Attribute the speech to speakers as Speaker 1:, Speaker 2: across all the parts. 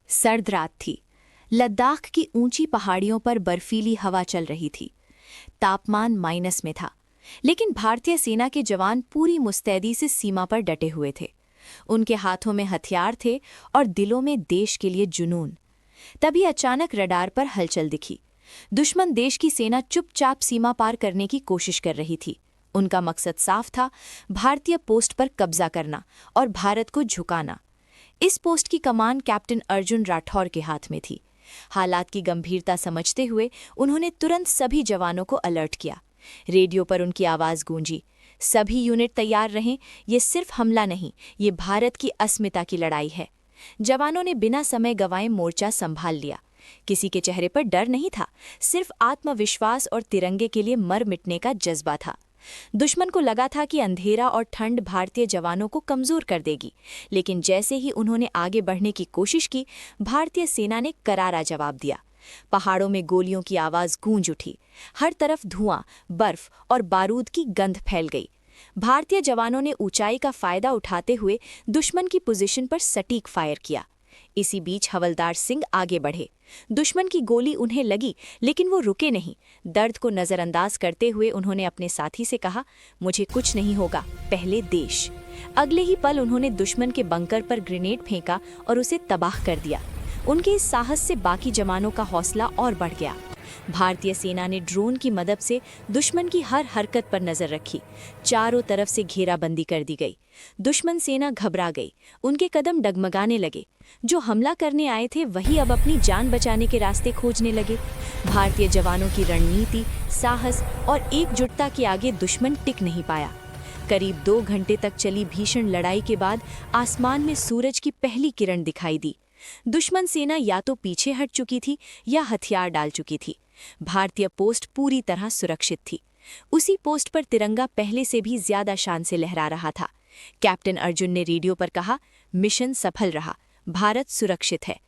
Speaker 1: सर्द रात थी। लद्दाख की ऊंची पहाड़ियों पर बर्फीली हवा चल रही थी। तापमान माइनस में था, लेकिन भारतीय सेना के जवान पूरी मुस्तैदी से सीमा पर डटे हुए थे। उनके हाथों में हथियार थे और दिलों में देश के लिए जुनून। तभी अचानक रडार पर हलचल दिखी। दुश्मन देश की सेना चुपचाप सीमा पार करने की कोशिश कर रही थी। उनका मकसद साफ था, भारतीय पोस्ट पर कब्जा करना और भारत को झुकाना। इस पोस्ट की कमान कैप्टन अर्जुन राठौर के हाथ में थी। हालात की गंभीरता समझते हुए उन्होंने तुरंत सभी जवानों को अलर्ट किया। रेडियो पर उनकी आवाज़ गूंजी, सभी यूनिट तैयार रहें, ये सिर्फ हमला नहीं, ये भारत की अस्मिता की लड़ाई है। जवानों ने बिना समय गंवाए मोर्चा संभाल लिया। किसी के चेहरे पर डर नहीं था, सिर्फ आत्मविश्वास और तिरंगे के लिए मर मिटने का जज्बा था। दुश्मन को लगा था कि अंधेरा और ठंड भारतीय जवानों को कमजोर कर देगी, लेकिन जैसे ही उन्होंने आगे बढ़ने की कोशिश की, भारतीय सेना ने करारा जवाब दिया। पहाड़ों में गोलियों की आवाज गूंज उठी। हर तरफ धुआं, बर्फ और बारूद की गंध फैल गई। भारतीय जवानों ने ऊंचाई का फायदा उठाते हुए दुश्मन की पोजीशन पर सटीक फायर किया। इसी बीच हवलदार सिंह आगे बढ़े। दुश्मन की गोली उन्हें लगी, लेकिन वो रुके नहीं। दर्द को नजरअंदाज करते हुए उन्होंने अपने साथी से कहा, मुझे कुछ नहीं होगा, पहले देश। अगले ही पल उन्होंने दुश्मन के बंकर पर ग्रेनेड फेंका और उसे तबाह कर दिया। उनके इस साहस से बाकी जवानों का हौसला और बढ़ गया। भारतीय सेना ने ड्रोन की मदद से दुश्मन की हर हरकत पर नजर रखी। चारों तरफ से घेराबंदी कर दी गई। दुश्मन सेना घबरा गई, उनके कदम डगमगाने लगे। जो हमला करने आए थे वही अब अपनी जान बचाने के रास्ते खोजने लगे। भारतीय जवानों की रणनीति, साहस और एकजुटता के आगे दुश्मन टिक नहीं पाया। करीब 2 घंटे तक चली भीषण लड़ाई के बाद आसमान में सूरज की पहली किरण दिखाई दी। दुश्मन सेना या तो पीछे हट चुकी थी या हथियार डाल चुकी थी। भारतीय पोस्ट पूरी तरह सुरक्षित थी। उसी पोस्ट पर तिरंगा पहले से भी ज्यादा शान से लहरा रहा था। कैप्टन अर्जुन ने रेडियो पर कहा, मिशन सफल रहा, भारत सुरक्षित है।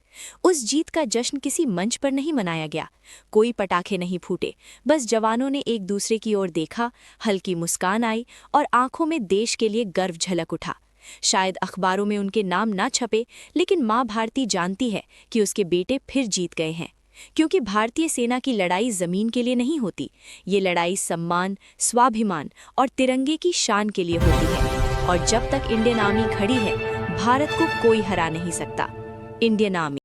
Speaker 1: उस जीत का जश्न किसी मंच पर नहीं मनाया गया। कोई पटाखे नहीं फूटे, बस जवानों ने एक दूसरे की ओर देखा, हल्की मुस्कान आई और आंखों में देश के लिए गर्व झलक उठा। शायद अखबारों में उनके नाम ना छपे, लेकिन माँ भारती जानती है कि उसके बेटे फिर जीत गए हैं। क्योंकि भारतीय सेना की लड़ाई जमीन के लिए नहीं होती, ये लड़ाई सम्मान, स्वाभिमान और तिरंगे की शान के लिए होती है। और जब तक इंडियन आर्मी खड़ी है, भारत को कोई हरा नहीं सकता। Indian army.